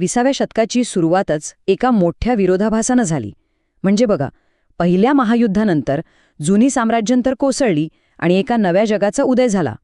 20व्या शतकाची सुरुवातच एका मोठ्या विरोधाभासानं झाली. म्हणजे बघा, पहिल्या महायुद्धानंतर जुनी साम्राज्यंतर कोसळली आणि एका नव्या जगाचा उदय झाला.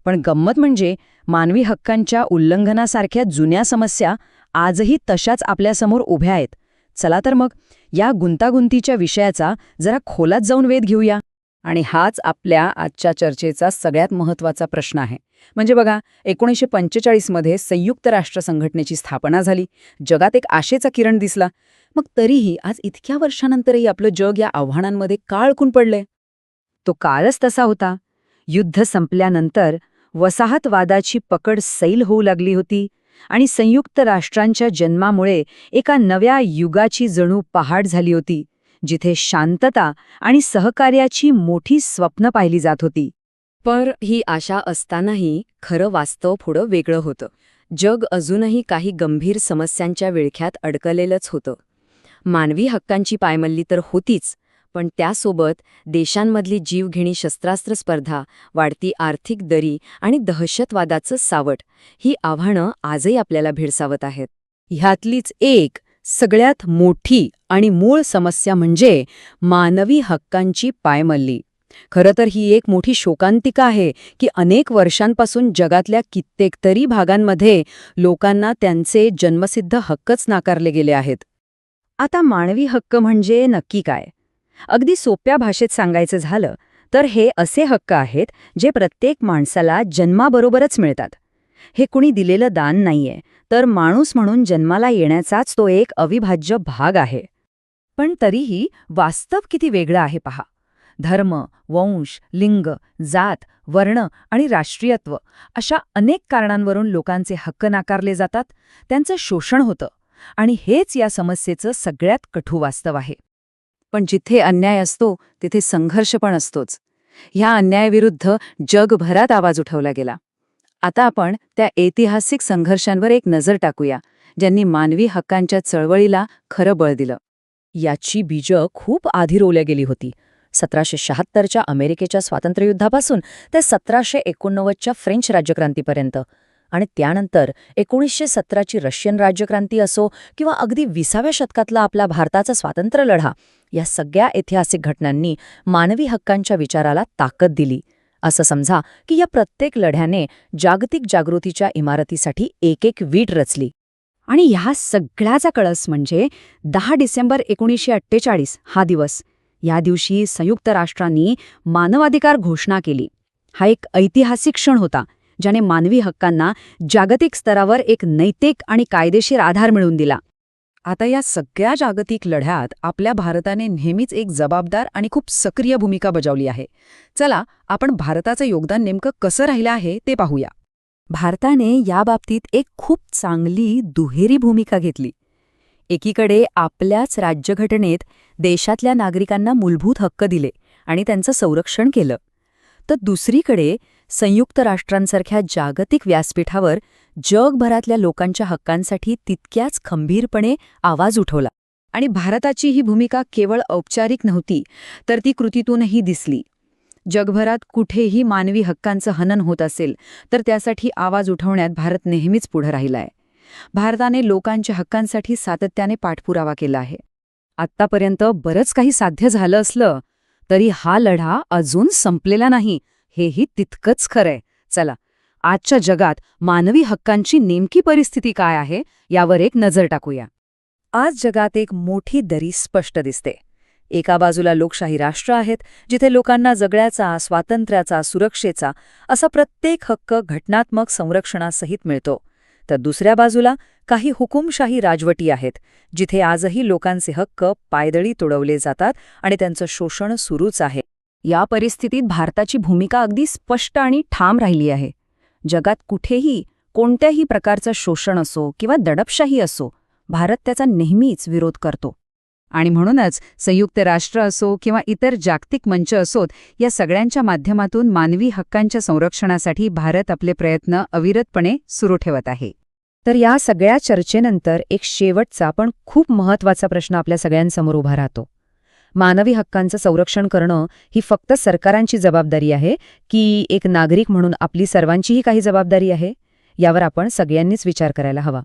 पण गंमत म्हणजे मानवी हक्कांच्या उल्लंघनासारख्या जुन्या समस्या आजही तशाच आपल्यासमोर उभ्या आहेत. चला तर मग या गुंतागुंतीच्या विषयाचा जरा खोलात जाऊन वेध घेऊया. आणि हाच आपल्या आजच्या चर्चेचा सगळ्यात महत्त्वाचा प्रश्न आहे. म्हणजे बघा, 1945 मध्ये संयुक्त राष्ट्र संघटनेची स्थापना झाली. जगात एक आशेचा किरण दिसला. मग तरीही आज इतक्या वर्षानंतरही आपलं जग या आव्हानांमध्ये का अडकून पडलंय? तो काळच तसा होता. युद्ध संपल्यानंतर वसाहतवादाची पकड सैल होऊ लागली होती आणि संयुक्त राष्ट्रांच्या जन्मामुळे एका नव्या युगाची जणू पहाट झाली होती, जिथे शांतता आणि सहकार्याची मोठी स्वप्न पाहिली जात होती. पण ही आशा असतानाही खरं वास्तव पुढं वेगळं होतं. जग अजूनही काही गंभीर समस्यांच्या विळख्यात अडकलेलंच होतं. मानवी हक्कांची पायमल्ली तर होतीच, पण त्यासोबत देशांमधली जीवघेणी शस्त्रास्त्र स्पर्धा, वाढती आर्थिक दरी आणि दहशतवादाचं सावट, ही आव्हानं आजही आपल्याला भेडसावत आहेत. ह्यातलीच एक सगळ्यात मोठी आणि मूळ समस्या म्हणजे मानवी हक्कांची पायमल्ली. खरं तर ही एक मोठी शोकांतिका आहे की अनेक वर्षांपासून जगातल्या कित्येक तरी भागांमध्ये लोकांना त्यांचे जन्मसिद्ध हक्कच नाकारले गेले आहेत. आता मानवी हक्क म्हणजे नक्की काय? अगदी सोप्या भाषेत सांगायचं झालं तर हे असे हक्क आहेत जे प्रत्येक माणसाला जन्माबरोबरच मिळतात. हे कुणी दिलेलं दान नाहीये, तर माणूस म्हणून जन्माला येण्याचाच तो एक अविभाज्य भाग आहे. पण तरीही वास्तव किती वेगळं आहे पहा. धर्म, वंश, लिंग, जात, वर्ण आणि राष्ट्रीयत्व अशा अनेक कारणांवरून लोकांचे हक्क नाकारले जातात, त्यांचं शोषण होतं. आणि हेच या समस्येचं सगळ्यात कठू वास्तव आहे. पण जिथे अन्याय असतो तिथे संघर्ष पण असतोच. ह्या अन्यायाविरुद्ध जगभरात आवाज उठवला गेला. आता आपण त्या ऐतिहासिक संघर्षांवर एक नजर टाकूया, ज्यांनी मानवी हक्कांच्या चळवळीला खरं बळ दिलं. याची बीजं खूप आधी रोवल्या गेली होती. 1776च्या अमेरिकेच्या स्वातंत्र्ययुद्धापासून ते 1789च्या फ्रेंच राज्यक्रांतीपर्यंत, आणि त्यानंतर 1917ची रशियन राज्यक्रांती असो किंवा अगदी 20व्या शतकातला आपला भारताचा स्वातंत्र्य लढा, या सगळ्या ऐतिहासिक घटनांनी मानवी हक्कांच्या विचाराला ताकद दिली. असं समजा की या प्रत्येक लढ्याने जागतिक जागृतीच्या इमारतीसाठी एक एक वीट रचली. आणि ह्या सगळ्याचा कळस म्हणजे 10 डिसेंबर 1948 हा दिवस. या दिवशी संयुक्त राष्ट्रांनी मानवाधिकार घोषणा केली. हा एक ऐतिहासिक क्षण होता, ज्याने मानवी हक्कांना जागतिक स्तरावर एक नैतिक आणि कायदेशीर आधार मिळवून दिला. आता या सगळ्या जागतिक लढ्यात आपल्या भारताने नेहमीच एक जबाबदार आणि खूप सक्रिय भूमिका बजावली आहे. चला, आपण भारताचं योगदान नेमकं कसं राहिलं आहे ते पाहूया. भारताने याबाबतीत एक खूप चांगली दुहेरी भूमिका घेतली. एकीकडे आपल्याच राज्यघटनेत देशातल्या नागरिकांना मूलभूत हक्क दिले आणि त्यांचं संरक्षण केलं, तर दुसरीकडे संयुक्त राष्ट्रांसारख्या जागतिक व्यासपीठावर जगभरातल्या लोकांच्या हक्कांसाठी तितक्याच खंबीरपणे आवाज उठवला. आणि भारताची ही भूमिका केवळ औपचारिक नव्हती, तर ती कृतीतूनही दिसली. जगभरात कुठेही मानवी हक्कांचं हनन होत असेल तर त्यासाठी आवाज उठवण्यात भारत नेहमीच पुढे राहिलाय. भारताने लोकांच्या हक्कांसाठी सातत्याने पाठपुरावा केला आहे. आत्तापर्यंत बरंच काही साध्य झालं असलं तरी हा लढा अजून संपलेला नाही, हेही तितकंच खरंय. चला, आजच्या जगात मानवी हक्कांची नेमकी परिस्थिती काय आहे यावर एक नजर टाकूया. आज जगात एक मोठी दरी स्पष्ट दिसते. एका बाजूला लोकशाही राष्ट्र आहेत, जिथे लोकांना जगण्याचा, स्वातंत्र्याचा, सुरक्षेचा असा प्रत्येक हक्क घटनात्मक संरक्षणासहित मिळतो. तर दुसऱ्या बाजूला काही हुकुमशाही राजवटी आहेत, जिथे आजही लोकांचे हक्क पायदळी तुडवले जातात आणि त्यांचं शोषण सुरूच आहे. या परिस्थितीत भारताची भूमिका अगदी स्पष्ट आणि ठाम राहिली आहे. जगात कुठेही कोणत्याही प्रकारचं शोषण असो किंवा दडपशाही असो, भारत त्याचा नेहमीच विरोध करतो. आणि म्हणूनच संयुक्त राष्ट्र असो किंवा इतर जागतिक मंच असोत, या सगळ्यांच्या माध्यमातून मानवी हक्कांच्या संरक्षणासाठी भारत आपले प्रयत्न अविरतपणे सुरू ठेवत आहे. तर या सगळ्या चर्चेनंतर एक शेवटचा पण खूप महत्त्वाचा प्रश्न आपल्या सगळ्यांसमोर उभा राहतो. मानवी हक्कांचं संरक्षण करणं ही फक्त सरकारांची जबाबदारी आहे की एक नागरिक म्हणून आपली सर्वांचीही काही जबाबदारी आहे? यावर आपण सगळ्यांनीच विचार करायला हवा.